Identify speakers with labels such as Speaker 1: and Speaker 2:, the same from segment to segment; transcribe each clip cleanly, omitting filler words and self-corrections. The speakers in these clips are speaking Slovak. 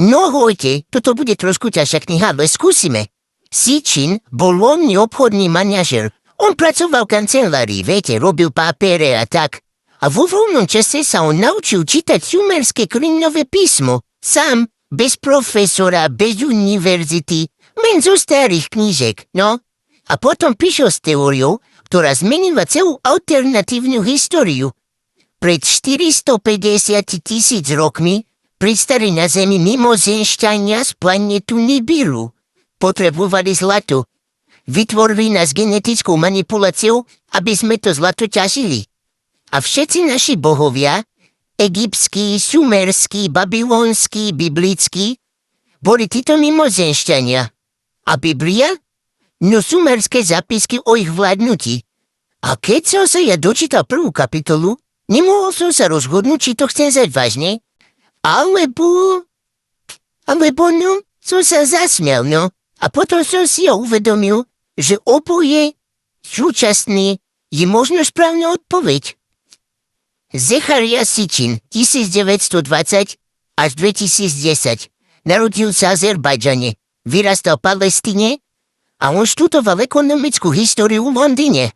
Speaker 1: No hojte, toto bude trošku ťažšia kniha, ale skúsime. Sitchin bol voľný obchodný manažer. On pracoval v kancelárii, viete, robil papiere a tak. A vo voľnom čase sa on naučil čítať sumerské kríňové písmo. Sám, bez profesora, bez univerzity, len zo starých knížek, no. A potom prišiel s teóriou, ktorá zmenila celú alternatívnu históriu. Pred 450 000 rokmi pristali na Zemi mimozemšťania z planetu Nibiru. Potrebovali zlato. Vytvorili nás genetickou manipuláciou, aby sme to zlato ťažili. A všetci naši bohovia, egyptskí, sumerskí, babylonskí, biblickí, boli títo mimozemšťania. A Biblia? No sumerské zápisky o ich vládnutí. A keď som sa ja dočítal prvú kapitolu, nemohol som sa rozhodnúť, či to chcem zať vážne, alebo no, som sa zasmial, no. A potom som si ja uvedomil, že oboje súčasný je možno správna odpoveď. Zechariah Sitchin, 1920 až 2010, narodil sa v Azerbajdžane, vyrastal v Palestíne a on študoval ekonomickú históriu v Londýne.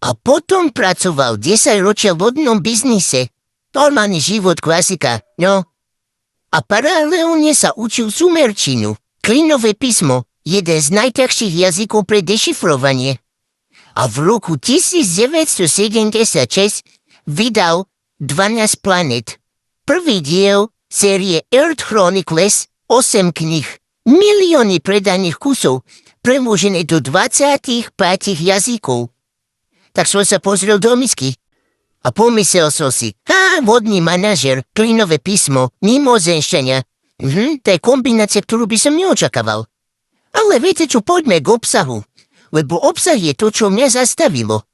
Speaker 1: A potom pracoval 10 ročia v lodnom biznise. Normálny život, klasika, no. A paralelne sa učil sumerčinu, kríňové písmo, jeden z najťažších jazykov pre dešifrovanie. A v roku 1976 vydal 12 planet. Prvý diel série Earth Chronicles, 8 knih, milióny predaných kusov, preložené do 25 jazykov. Tak som sa pozrel do misky a pomyslel som si, vodný manažer, kríňové písmo, mimozemšťania. To je kombinácia, ktorú by som neočakával. Ale viete čo, poďme k obsahu, lebo obsah je to, čo mňa zastavilo.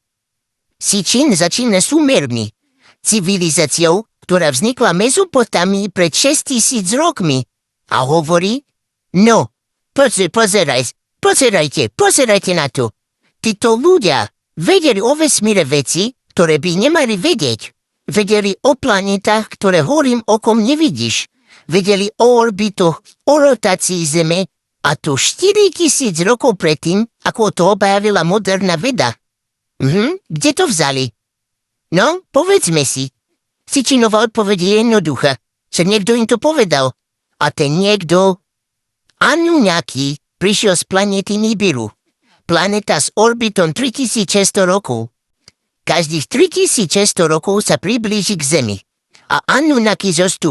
Speaker 1: Sitchin začína Sumermi, civilizáciou, ktorá vznikla v Mezopotámii pred 6000 rokmi. A hovorí, no, pozerajte na to. Títo ľudia vedeli o vesmíre veci, ktoré by nemali vedieť. Vedeli o planetách, ktoré horým okom nevidíš. Vedeli o orbitoch, o rotácii Zeme, a to 4000 rokov predtým, ako to objavila moderná veda. Kde to vzali? No, povedzme si. Sitchinová odpoveď je jednoduchá, že niekto im to povedal. A ten niekto, Anunnaki, prišiel z planéty Nibiru. Planéta s orbitom 3600 rokov. Každých 3600 rokov sa priblíži k Zemi. A Anunnaki zostúpi.